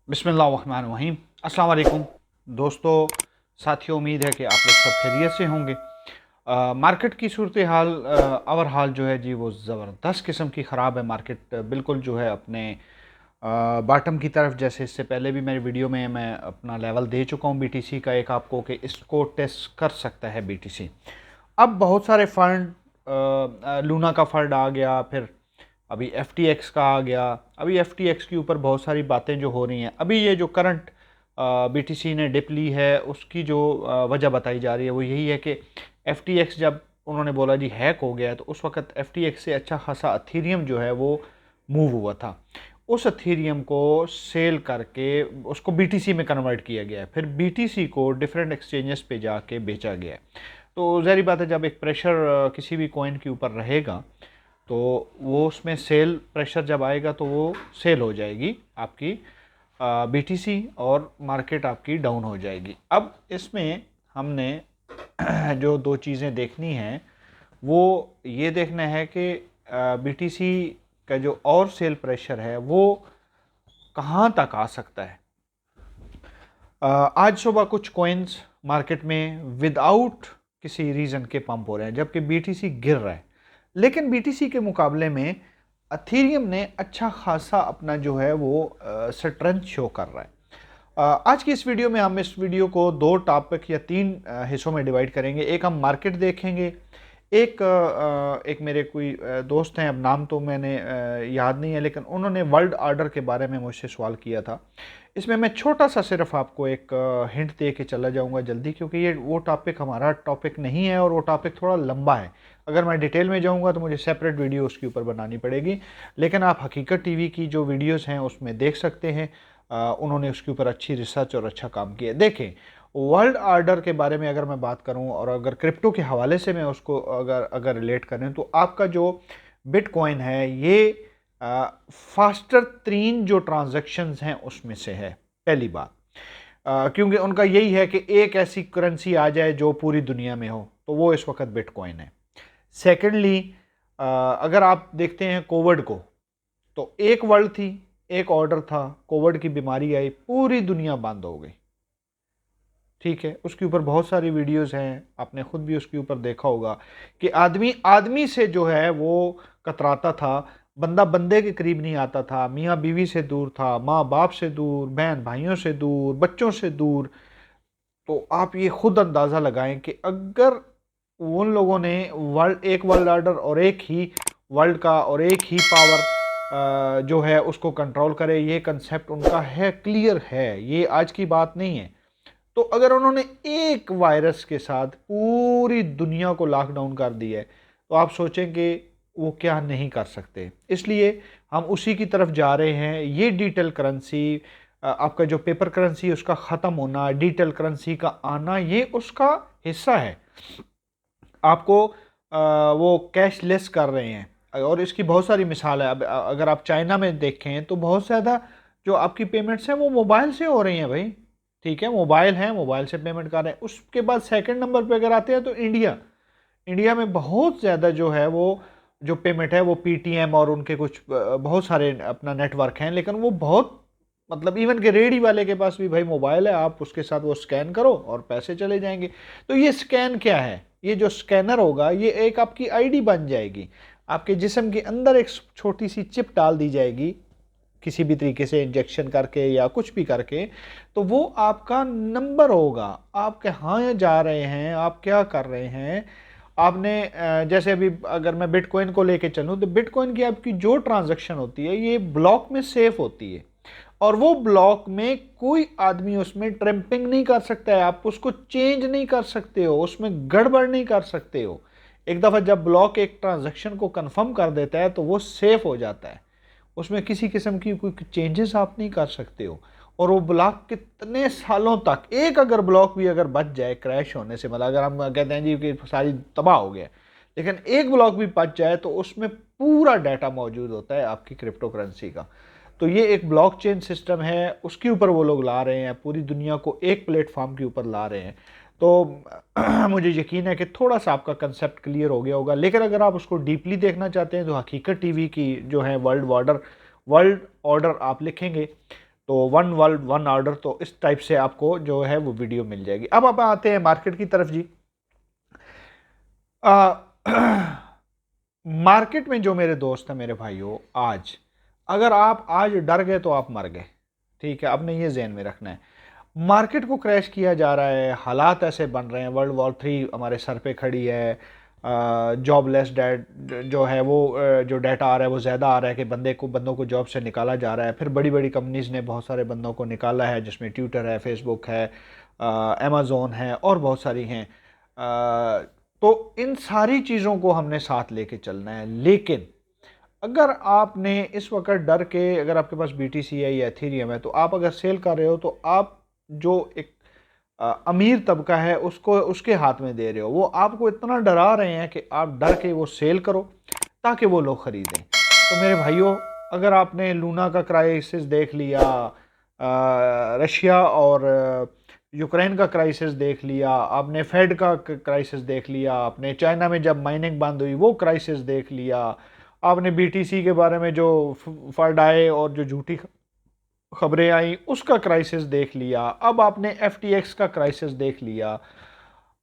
बिस्मिल्लाहिर्रहमानिर्रहीम। अस्सलाम वालेकुम दोस्तों, साथियों, उम्मीद है कि आप लोग सब खैरियत से होंगे। मार्केट की सूरत हाल ओवरहाल जो है जी वो ज़बरदस्त किस्म की ख़राब है। मार्केट बिल्कुल जो है अपने बॉटम की तरफ, जैसे इससे पहले भी मेरी वीडियो में मैं अपना लेवल दे चुका हूँ बीटीसी का एक आपको, कि इसको टेस्ट कर सकता है बीटीसी। अब बहुत सारे फंड, लूना का फंड आ गया, फिर अभी एफ का आ गया। अभी एफ के ऊपर बहुत सारी बातें जो हो रही हैं, अभी ये जो करंट बीटीसी ने डिप ली है उसकी जो वजह बताई जा रही है वो यही है कि एफ जब उन्होंने बोला जी हैक हो गया है, तो उस वक्त एफ से अच्छा खासा अथीरियम जो है वो मूव हुआ था। उस अथीरियम को सेल करके उसको बीटीसी में कन्वर्ट किया गया है, फिर बीटीसी को डिफरेंट एक्सचेंजेस पे जाके बेचा गया है। तो ज़ाहिर बात है, जब एक प्रेशर किसी भी कॉइन के ऊपर रहेगा तो वो उसमें सेल प्रेशर जब आएगा तो वो सेल हो जाएगी आपकी बीटीसी, और मार्केट आपकी डाउन हो जाएगी। अब इसमें हमने जो दो चीज़ें देखनी हैं वो ये देखना है कि बीटीसी का जो और सेल प्रेशर है वो कहाँ तक आ सकता है। आज सुबह कुछ कॉइन्स मार्केट में विदाउट किसी रीज़न के पंप हो रहे हैं, जबकि बीटीसी गिर रहा है। लेकिन बीटीसी के मुकाबले में अथीरियम ने अच्छा खासा अपना जो है वो स्ट्रेंथ शो कर रहा है। आज की इस वीडियो में हम इस वीडियो को दो टॉपिक या तीन हिस्सों में डिवाइड करेंगे। एक हम मार्केट देखेंगे, एक मेरे कोई दोस्त हैं, अब नाम तो मैंने याद नहीं है, लेकिन उन्होंने वर्ल्ड ऑर्डर के बारे में मुझसे सवाल किया था। इसमें मैं छोटा सा सिर्फ आपको एक हिंट दे के चला जाऊंगा जल्दी, क्योंकि ये वो टॉपिक हमारा टॉपिक नहीं है और वो टॉपिक थोड़ा लंबा है। अगर मैं डिटेल में जाऊंगा तो मुझे सेपरेट वीडियो उसके ऊपर बनानी पड़ेगी, लेकिन आप हकीकत टीवी की जो वीडियोस हैं उसमें देख सकते हैं। उन्होंने उसके ऊपर अच्छी रिसर्च और अच्छा काम किया। देखें, वर्ल्ड ऑर्डर के बारे में अगर मैं बात करूं और अगर क्रिप्टो के हवाले से मैं उसको अगर रिलेट करें, तो आपका जो बिटकॉइन है ये फास्टर तरीन जो ट्रांजैक्शंस हैं उसमें से है, पहली बात। क्योंकि उनका यही है कि एक ऐसी करेंसी आ जाए जो पूरी दुनिया में हो, तो वो इस वक्त बिटकॉइन है। सेकेंडली, अगर आप देखते हैं कोविड को, तो एक वर्ल्ड थी, एक ऑर्डर था, कोविड की बीमारी आई, पूरी दुनिया बंद हो गई। ठीक है, उसके ऊपर बहुत सारी वीडियोस हैं, आपने खुद भी उसके ऊपर देखा होगा कि आदमी आदमी से जो है वो कतराता था, बंदा बंदे के करीब नहीं आता था, मियाँ बीवी से दूर था, माँ बाप से दूर, बहन भाइयों से दूर, बच्चों से दूर। तो आप ये खुद अंदाज़ा लगाएं कि अगर उन लोगों ने वर्ल्ड ऑर्डर और एक ही वर्ल्ड का और एक ही पावर जो है उसको कंट्रोल करे, ये कंसेप्ट उनका है, क्लियर है, ये आज की बात नहीं है। तो अगर उन्होंने एक वायरस के साथ पूरी दुनिया को लॉकडाउन कर दिया है, तो आप सोचें कि वो क्या नहीं कर सकते। इसलिए हम उसी की तरफ जा रहे हैं। ये डिजिटल करेंसी, आपका जो पेपर करेंसी उसका ख़त्म होना, डिजिटल करेंसी का आना, ये उसका हिस्सा है। आपको वो कैशलेस कर रहे हैं, और इसकी बहुत सारी मिसाल है। अब अगर आप चाइना में देखें तो बहुत ज़्यादा जो आपकी पेमेंट्स हैं वो मोबाइल से हो रही हैं भाई। ठीक है, मोबाइल है, मोबाइल से पेमेंट कर रहे हैं। उसके बाद सेकंड नंबर पे अगर आते हैं तो इंडिया में बहुत ज़्यादा जो है वो जो पेमेंट है वो पेटीएम और उनके कुछ बहुत सारे अपना नेटवर्क हैं, लेकिन वो बहुत, मतलब इवन के रेडी वाले के पास भी भाई मोबाइल है, आप उसके साथ वो स्कैन करो और पैसे चले जाएंगे। तो ये स्कैन क्या है? ये जो स्कैनर होगा ये एक आपकी आईडी बन जाएगी, आपके जिस्म के अंदर एक छोटी सी चिप डाल दी जाएगी, किसी भी तरीके से इंजेक्शन करके या कुछ भी करके, तो वो आपका नंबर होगा, आप कहाँ जा रहे हैं, आप क्या कर रहे हैं। आपने जैसे अभी अगर मैं बिटकॉइन को लेके चलूँ, तो बिटकॉइन की आपकी जो ट्रांजैक्शन होती है ये ब्लॉक में सेफ होती है, और वो ब्लॉक में कोई आदमी उसमें ट्रैम्पिंग नहीं कर सकता है, आप उसको चेंज नहीं कर सकते हो, उसमें गड़बड़ नहीं कर सकते हो। एक दफ़ा जब ब्लॉक एक ट्रांजैक्शन को कंफर्म कर देता है तो वो सेफ हो जाता है, उसमें किसी किस्म की कोई चेंजेस आप नहीं कर सकते हो। और वो ब्लॉक कितने सालों तक, एक अगर ब्लॉक भी अगर बच जाए क्रैश होने से, मतलब अगर हम कहते हैं जी कि सारी तबाह हो गया, लेकिन एक ब्लॉक भी बच जाए तो उसमें पूरा डाटा मौजूद होता है आपकी क्रिप्टो करेंसी का। तो ये एक ब्लॉकचेन सिस्टम है, उसके ऊपर वो लोग ला रहे हैं, पूरी दुनिया को एक प्लेटफॉर्म के ऊपर ला रहे हैं। तो मुझे यकीन है कि थोड़ा सा आपका कंसेप्ट क्लियर हो गया होगा। लेकिन अगर आप उसको डीपली देखना चाहते हैं तो हकीकत टीवी की जो है वर्ल्ड ऑर्डर आप लिखेंगे तो वन वर्ल्ड वन ऑर्डर, तो इस टाइप से आपको जो है वो वीडियो मिल जाएगी। अब आप आते हैं मार्केट की तरफ जी। मार्केट में जो मेरे दोस्त हैं, मेरे भाइयों, आज अगर आप आज डर गए तो आप मर गए, ठीक है, आपने ये जहन में रखना है। मार्केट को क्रैश किया जा रहा है, हालात ऐसे बन रहे हैं, वर्ल्ड वॉर 3 हमारे सर पे खड़ी है, जॉबलेस डेट जो है वो जो डाटा आ रहा है वो ज़्यादा आ रहा है कि बंदों को जॉब से निकाला जा रहा है। फिर बड़ी बड़ी कंपनीज़ ने बहुत सारे बंदों को निकाला है, जिसमें ट्विटर है, फेसबुक है, अमेज़ोन है और बहुत सारी हैं। तो इन सारी चीज़ों को हमने साथ लेके चलना है। लेकिन अगर आपने इस वक्त डर के, अगर आपके पास बीटीसी है या एथेरियम है, तो आप अगर सेल कर रहे हो तो आप जो एक अमीर तबका है उसको, उसके हाथ में दे रहे हो। वो आपको इतना डरा रहे हैं कि आप डर के वो सेल करो ताकि वो लोग खरीदें। तो मेरे भाइयों, अगर आपने लूना का क्राइसिस देख लिया, रशिया और यूक्रेन का क्राइसिस देख लिया, आपने फेड का क्राइसिस देख लिया, आपने चाइना में जब माइनिंग बंद हुई वो क्राइसिस देख लिया, आपने बीटीसी के बारे में जो फर्डाए और जो झूठी खबरें आई उसका क्राइसिस देख लिया, अब आपने एफटीएक्स का क्राइसिस देख लिया।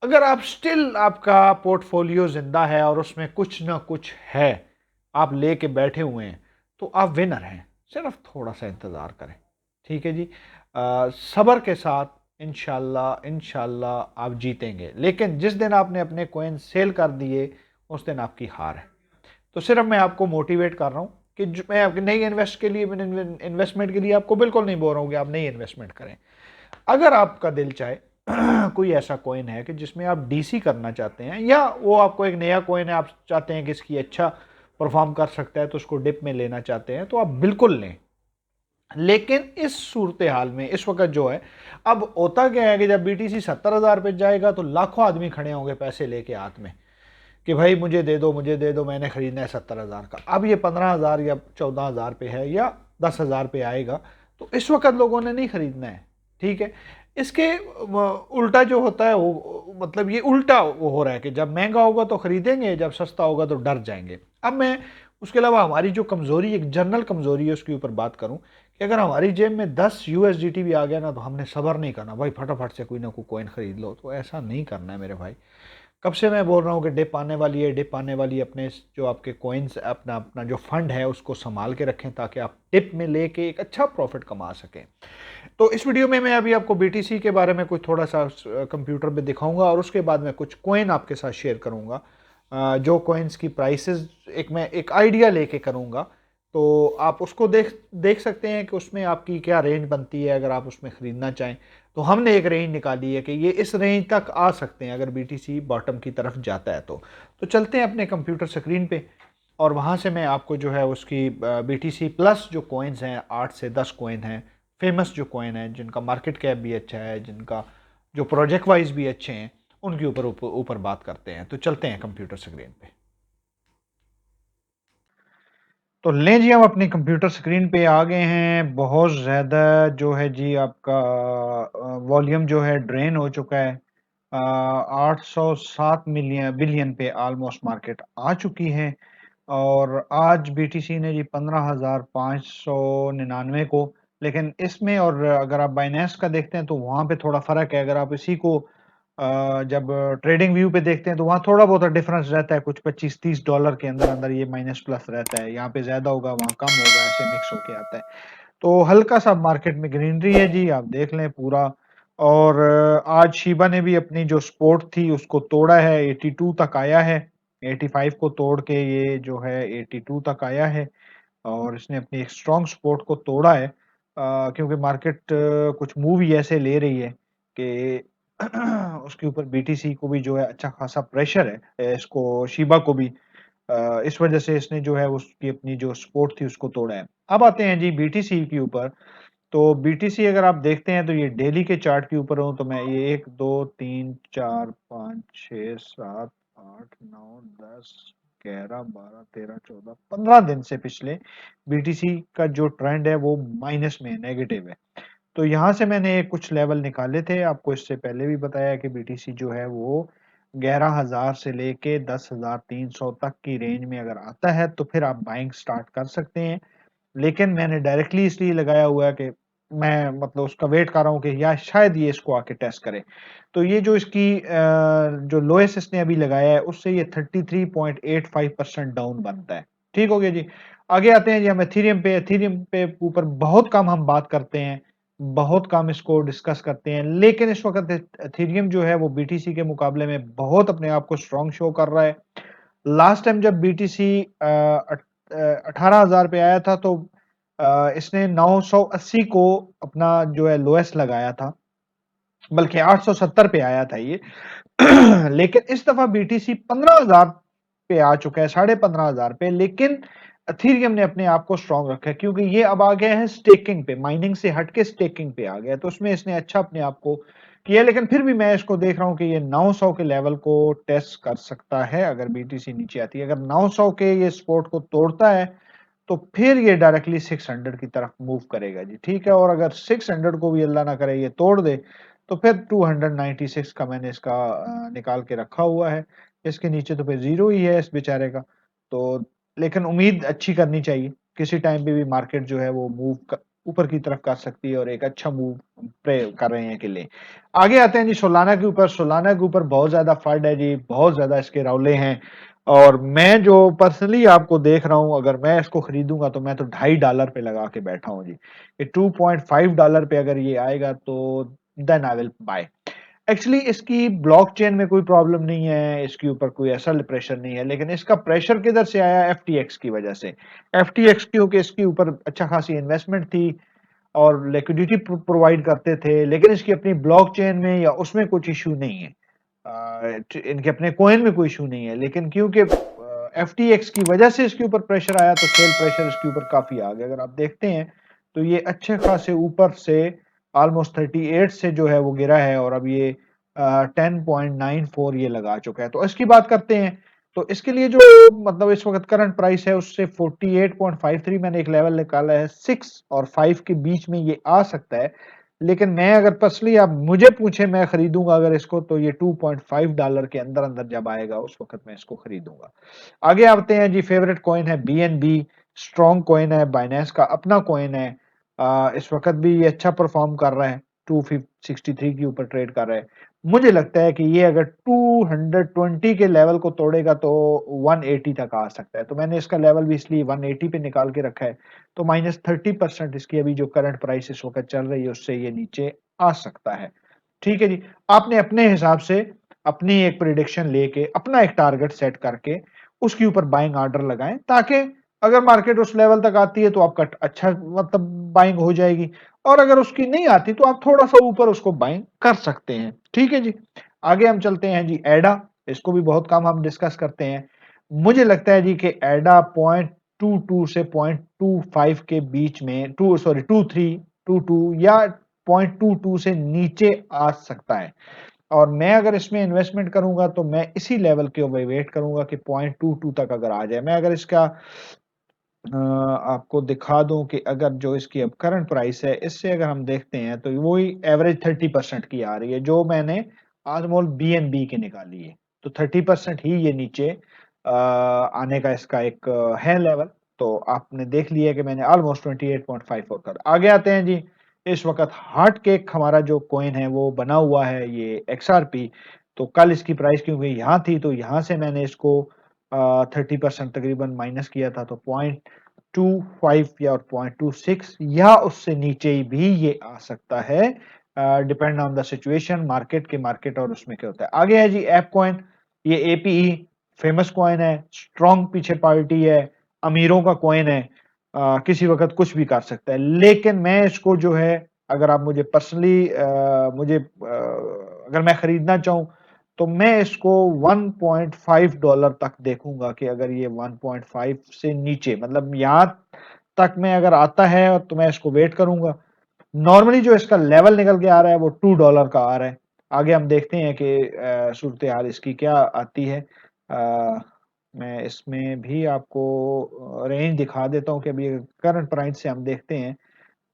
अगर आप स्टिल आपका पोर्टफोलियो जिंदा है और उसमें कुछ ना कुछ है, आप लेके बैठे हुए हैं, तो आप विनर हैं। सिर्फ थोड़ा सा इंतज़ार करें, ठीक है जी। सब्र के साथ इंशाल्लाह इंशाल्लाह आप जीतेंगे। लेकिन जिस दिन आपने अपने कोइन सेल कर दिए उस दिन आपकी हार है। तो सिर्फ मैं आपको मोटिवेट कर रहा हूँ कि मैं आपके नई इन्वेस्टमेंट के लिए आपको बिल्कुल नहीं बोल रहा हूँ कि आप नई इन्वेस्टमेंट करें। अगर आपका दिल चाहे कोई ऐसा कॉइन है कि जिसमें आप डीसी करना चाहते हैं, या वो आपको एक नया कॉइन है, आप चाहते हैं कि इसकी अच्छा परफॉर्म कर सकता है तो उसको डिप में लेना चाहते हैं, तो आप बिल्कुल लें। लेकिन इस सूरत हाल में इस वक्त जो है, अब होता क्या है कि जब बीटीसी 70,000 पे जाएगा तो लाखों आदमी खड़े होंगे पैसे लेके हाथ में कि भाई मुझे दे दो, मुझे दे दो, मैंने खरीदना है 70,000 का। अब ये 15,000 या 14,000 पे है या 10,000 पे आएगा, तो इस वक्त लोगों ने नहीं खरीदना है, ठीक है। इसके उल्टा जो होता है वो, मतलब ये उल्टा वो हो रहा है कि जब महंगा होगा तो खरीदेंगे, जब सस्ता होगा तो डर जाएंगे। अब मैं उसके अलावा हमारी जो कमज़ोरी, एक जनरल कमज़ोरी है, उसके ऊपर बात करूं कि अगर हमारी जेब में 10 यूएसडीटी भी आ गया ना, तो हमने सब्र नहीं करना भाई, फटाफट से कोई ना कोई कॉइन खरीद लो। तो ऐसा नहीं करना है मेरे भाई। कब से मैं बोल रहा हूँ कि डिप आने वाली है, डिप आने वाली है। अपने जो आपके कॉइन्स, अपना अपना जो फंड है उसको संभाल के रखें ताकि आप डिप में लेके एक अच्छा प्रॉफिट कमा सकें। तो इस वीडियो में मैं अभी आपको बीटीसी के बारे में कुछ थोड़ा सा कंप्यूटर पे दिखाऊंगा और उसके बाद मैं कुछ कॉइन आपके साथ शेयर करूंगा। जो कॉइन्स की प्राइसेस मैं एक आइडिया लेके करूंगा, तो आप उसको देख देख सकते हैं कि उसमें आपकी क्या रेंज बनती है अगर आप उसमें ख़रीदना चाहें। तो हमने एक रेंज निकाली है कि ये इस रेंज तक आ सकते हैं अगर बीटीसी बॉटम की तरफ जाता है। तो चलते हैं अपने कंप्यूटर स्क्रीन पे और वहाँ से मैं आपको जो है उसकी बीटीसी प्लस जो कॉइन्स हैं, 8 से 10 कॉइन हैं, फेमस जो कॉइन हैं, जिनका मार्केट कैप भी अच्छा है, जिनका जो प्रोजेक्ट वाइज भी अच्छे हैं, उनके ऊपर ऊपर बात करते हैं। तो चलते हैं कंप्यूटर स्क्रीन पे। तो लें जी, हम अपनी कंप्यूटर स्क्रीन पे आ गए हैं। बहुत ज़्यादा जो है जी आपका वॉल्यूम जो है ड्रेन हो चुका है। 807 मिलियन बिलियन पे ऑलमोस्ट मार्केट आ चुकी है। और आज बीटीसी ने जी 15,599 को, लेकिन इसमें और अगर आप बाइनेंस का देखते हैं तो वहाँ पे थोड़ा फ़र्क है। अगर आप इसी को जब ट्रेडिंग व्यू पे देखते हैं तो वहाँ थोड़ा बहुत डिफरेंस रहता है, कुछ 25-30 डॉलर के अंदर अंदर ये माइनस प्लस रहता है। यहाँ पे ज़्यादा होगा, वहाँ कम होगा, ऐसे मिक्स होके आता है। तो हल्का सा मार्केट में ग्रीनरी है जी, आप देख लें पूरा। और आज शिबा ने भी अपनी जो सपोर्ट थी उसको तोड़ा है, 82 तक आया है। 85 को तोड़ के ये जो है 82 तक आया है और इसने अपनी एक स्ट्रॉन्ग सपोर्ट को तोड़ा है। क्योंकि मार्केट कुछ मूव ही ऐसे ले रही है कि उसके ऊपर बीटीसी को भी जो है अच्छा खासा प्रेशर है, इसको शिबा को भी। इस वजह से इसने जो है उसकी अपनी जो सपोर्ट थी उसको तोड़ा है। अब आते हैं जी बीटीसी के ऊपर। तो बीटीसी अगर आप देखते हैं तो ये डेली के चार्ट के ऊपर हूँ, तो मैं ये 1 2 3 4 5 6 7 8 9 10 11 12 13 14 15 दिन से पिछले बीटीसी का जो ट्रेंड है वो माइनस में, नेगेटिव है। तो यहाँ से मैंने कुछ लेवल निकाले थे, आपको इससे पहले भी बताया कि बीटीसी जो है वो 11,000 से लेके 10,300 तक की रेंज में अगर आता है तो फिर आप बाइंग स्टार्ट कर सकते हैं। लेकिन मैंने डायरेक्टली इसलिए लगाया हुआ है कि मैं मतलब उसका वेट कर रहा हूँ कि या शायद ये इसको आके टेस्ट करे। तो ये जो इसकी जो लोएस्ट इसने अभी लगाया है उससे ये 33.85% डाउन बनता है। ठीक हो गया जी। आगे आते हैं जी हम एथेरियम पे। एथेरियम पे ऊपर बहुत कम हम बात करते हैं, बहुत कम इसको डिस्कस करते हैं, लेकिन इस वक़्त एथेरियम जो है वो बीटीसी के मुकाबले में बहुत अपने आप को स्ट्रॉन्ग शो कर रहा है। लास्ट टाइम जब बीटीसी 18,000 पे आया था तो इसने 980 को अपना जो है लोएस्ट लगाया था, बल्कि 870 पे आया था ये। लेकिन इस दफा बीटीसी 15,000 पे आ चुका है, 15,500 पे, लेकिन एथेरियम ने अपने आप को स्ट्रॉन्ग रखा है क्योंकि ये अब आ गया है स्टेकिंग पे, माइनिंग से हटके स्टेकिंग पे आ गया, तो उसमें इसने अच्छा अपने आप को किया। लेकिन फिर भी मैं इसको देख रहा हूं कि ये 900 के लेवल को टेस्ट कर सकता है अगर बीटीसी नीचे आती है। अगर 900 के ये सपोर्ट को तोड़ता है तो फिर ये डायरेक्टली 600 की तरफ मूव करेगा जी। ठीक है, और अगर 600 को भी अल्लाह ना करे ये तोड़ दे तो फिर 296 का मैंने इसका निकाल के रखा हुआ है। इसके नीचे तो फिर जीरो ही है इस बेचारे का। तो लेकिन उम्मीद अच्छी करनी चाहिए, किसी टाइम पे भी मार्केट जो है वो मूव ऊपर की तरफ कर सकती है और एक अच्छा मूव प्रे कर रहे हैं के लिए। आगे आते हैं जी सोलाना के ऊपर। सोलाना के ऊपर बहुत ज्यादा फंड है जी, बहुत ज्यादा इसके रौले हैं, और मैं जो पर्सनली आपको देख रहा हूं, अगर मैं इसको खरीदूंगा तो मैं तो $2.5 पे लगा के बैठा हूं जी। ये $2.5 पे अगर ये आएगा तो then I will buy. Actually इसकी ब्लॉकचेन में कोई प्रॉब्लम नहीं है, इसके ऊपर कोई ऐसा प्रेशर नहीं है, लेकिन इसका प्रेशर किधर से आया? एफटीएक्स की वजह से। एफटीएक्स क्योंकि इसके ऊपर अच्छा खासी इन्वेस्टमेंट थी और लिक्विडिटी प्रोवाइड करते थे, लेकिन इसकी अपनी ब्लॉकचेन में या उसमें कुछ इशू नहीं है। इनके अपने कॉइन में कोई इशू नहीं है, लेकिन क्योंकि एफटीएक्स की वजह से इसके ऊपर प्रेशर आया तो सेल प्रेशर इसके ऊपर काफी आ गया। अगर आप देखते हैं तो ये अच्छे खासे ऊपर से ऑलमोस्ट 38 से जो है वो गिरा है और अब ये 10.94 ये लगा चुका है। तो इसकी बात करते हैं तो इसके लिए जो मतलब इस वक्त करंट प्राइस है उससे 48.53 मैंने एक लेवल निकाला है, 6 और 5 के बीच में ये आ सकता है। लेकिन मैं अगर पर्सनली आप मुझे पूछे मैं खरीदूंगा अगर इसको तो ये $2.5 के अंदर अंदर जब आएगा उस वक्त मैं इसको खरीदूंगा। आगे आते हैं जी, फेवरेट कॉइन है बीएनबी। स्ट्रॉन्ग कॉइन है, बाइनेंस का अपना कॉइन है। इस वक्त भी ये अच्छा परफॉर्म कर रहा है, 263 के ऊपर ट्रेड कर रहा है। मुझे लगता है कि ये अगर 220 के लेवल को तोड़ेगा तो 180 तक आ सकता है, तो मैंने इसका लेवल भी इसलिए 180 पे निकाल के रखा है। तो -30% इसकी अभी जो करंट प्राइस इस वक्त चल रही है उससे ये नीचे आ सकता है। ठीक है जी। आपने अपने हिसाब से अपनी एक प्रिडिक्शन लेके अपना एक टारगेट सेट करके उसके ऊपर बाइंग ऑर्डर लगाएं, ताकि अगर मार्केट उस लेवल तक आती है तो आपका अच्छा मतलब बाइंग हो जाएगी, और अगर उसकी नहीं आती तो आप थोड़ा सा ऊपर उसको बाइंग कर सकते हैं। ठीक है जी। आगे हम चलते हैं जी एडा। इसको भी बहुत कम हम डिस्कस करते हैं। मुझे लगता है जी कि एडा 0.22 से 0.25 के बीच में, टू सॉरी 2322 या 0.22 से नीचे आ सकता है, और मैं अगर इसमें इन्वेस्टमेंट करूंगा तो मैं इसी लेवल के वेट करूंगा कि 0.22 तक अगर आ जाए। मैं अगर इसका आपको दिखा दूं कि अगर जो इसकी अब करंट प्राइस है इससे अगर हम देखते हैं तो वही एवरेज 30% की आ रही है जो मैंने आजमोल बीएनबी की निकाली है। तो 30% ही ये नीचे आने का इसका एक है लेवल। तो आपने देख लिया कि मैंने ऑलमोस्ट 28.54 कर। आगे आते हैं जी। इस वक्त हार्ट केक हमारा जो कॉइन है वो बना हुआ है ये एक्सआरपी। तो कल इसकी प्राइस क्योंकि यहाँ थी तो यहाँ से मैंने इसको 30% तकरीबन माइनस किया था, तो 0.25 या 0.26 या उससे नीचे भी ये आ सकता है, depend on the situation market के, मार्केट और उसमें क्या होता है। आगे है जी एप कॉइन। ये एपीई फेमस कॉइन है, स्ट्रॉन्ग पीछे पार्टी है, अमीरों का कॉइन है, किसी वक्त कुछ भी कर सकता है। लेकिन मैं इसको जो है, अगर आप मुझे पर्सनली मुझे अगर मैं खरीदना चाहूं तो मैं इसको $1.5 तक देखूंगा कि अगर ये 1.5 से नीचे मतलब यहां तक में अगर आता है तो मैं इसको वेट करूंगा। नॉर्मली जो इसका लेवल निकल के आ रहा है वो $2 का आ रहा है। आगे हम देखते हैं कि सूरत हाल इसकी क्या आती है। अ, मैं इसमें भी आपको रेंज दिखा देता हूं कि अभी करंट प्राइस से हम देखते हैं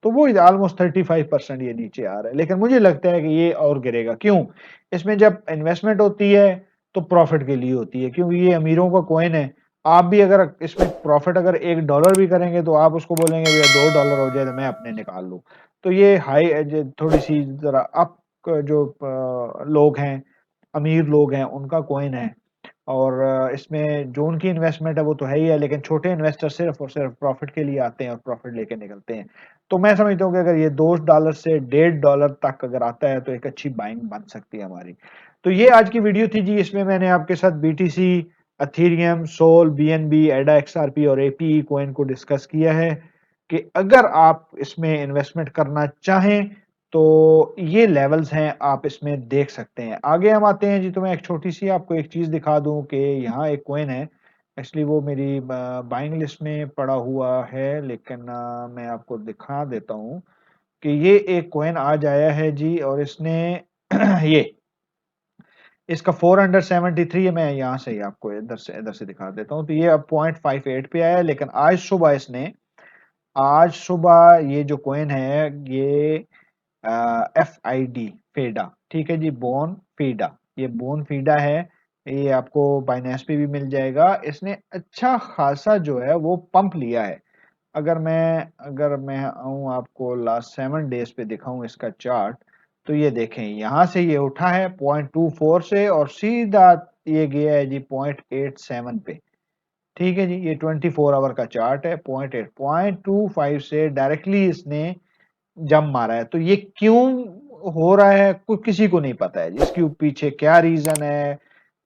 तो वो ऑलमोस्ट 35% ये नीचे आ रहा है, लेकिन मुझे लगता है कि ये और गिरेगा। क्यों? इसमें जब इन्वेस्टमेंट होती है तो प्रॉफिट के लिए होती है, क्योंकि ये अमीरों का कॉइन है। आप भी अगर इसमें प्रॉफिट अगर $1 भी करेंगे तो आप उसको बोलेंगे भैया $2 हो जाए तो मैं अपने निकाल लूं। तो ये थोड़ी सी ज़रा अप जो लोग हैं, अमीर लोग हैं, उनका कॉइन है। और इसमें जो उनकी इन्वेस्टमेंट है वो तो है ही है, लेकिन छोटे इन्वेस्टर सिर्फ और सिर्फ प्रॉफिट के लिए आते हैं और प्रॉफिट लेके निकलते हैं। तो मैं समझता हूँ कि अगर ये $2 से $1.5 तक अगर आता है तो एक अच्छी बाइंग बन सकती है हमारी। तो ये आज की वीडियो थी जी, इसमें मैंने आपके साथ बीटीसी, अथीरियम, सोल, बीएनबी, एडा एक्सआरपी और एपीई कॉइन को डिस्कस किया है कि अगर आप इसमें इन्वेस्टमेंट करना चाहें तो ये लेवल्स हैं, आप इसमें देख सकते हैं। आगे हम आते हैं जी, तो मैं एक छोटी सी आपको एक चीज दिखा दूं कि यहाँ एक कॉइन है। एक्चुअली वो मेरी बाइंग लिस्ट में पड़ा हुआ है, लेकिन मैं आपको दिखा देता हूँ कि ये एक कॉइन आज आया है जी, और इसने ये इसका 473 है। मैं यहाँ से ही आपको इधर से दिखा देता हूँ। तो ये अब 0.58 पे आया है, लेकिन आज सुबह ये जो कॉइन है ये FID फेडा, ठीक है जी, बोन फीडा, ये बोन फीडा है। ये आपको बाइनेंस पे भी मिल जाएगा। इसने अच्छा खासा जो है वो पंप लिया है। अगर मैं आऊं आपको लास्ट 7 डेज पे दिखाऊं इसका चार्ट, तो ये देखें यहाँ से ये उठा है 0.24 से और सीधा ये गया है जी 0.87 पे। ठीक है जी, ये 24 आवर का चार्ट है। 0.25 से डायरेक्टली इसने जंप मारा है। तो ये क्यों हो रहा है कोई किसी को नहीं पता है, इसके पीछे क्या रीजन है,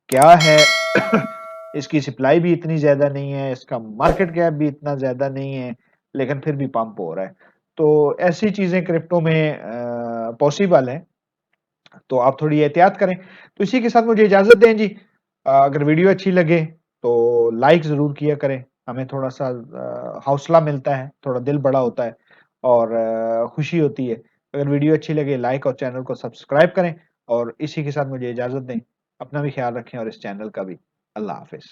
क्या है। इसकी सप्लाई भी इतनी ज्यादा नहीं है, इसका मार्केट कैप भी इतना ज्यादा नहीं है, लेकिन फिर भी पंप हो रहा है। तो ऐसी चीजें क्रिप्टो में पॉसिबल है, तो आप थोड़ी एहतियात करें। तो इसी के साथ मुझे इजाजत दें जी। अगर वीडियो अच्छी लगे तो लाइक जरूर किया करें, हमें थोड़ा सा हौसला मिलता है, थोड़ा दिल बड़ा होता है और खुशी होती है। अगर वीडियो अच्छी लगे लाइक और चैनल को सब्सक्राइब करें, और इसी के साथ मुझे इजाजत दें। अपना भी ख्याल रखें और इस चैनल का भी। अल्लाह हाफिज।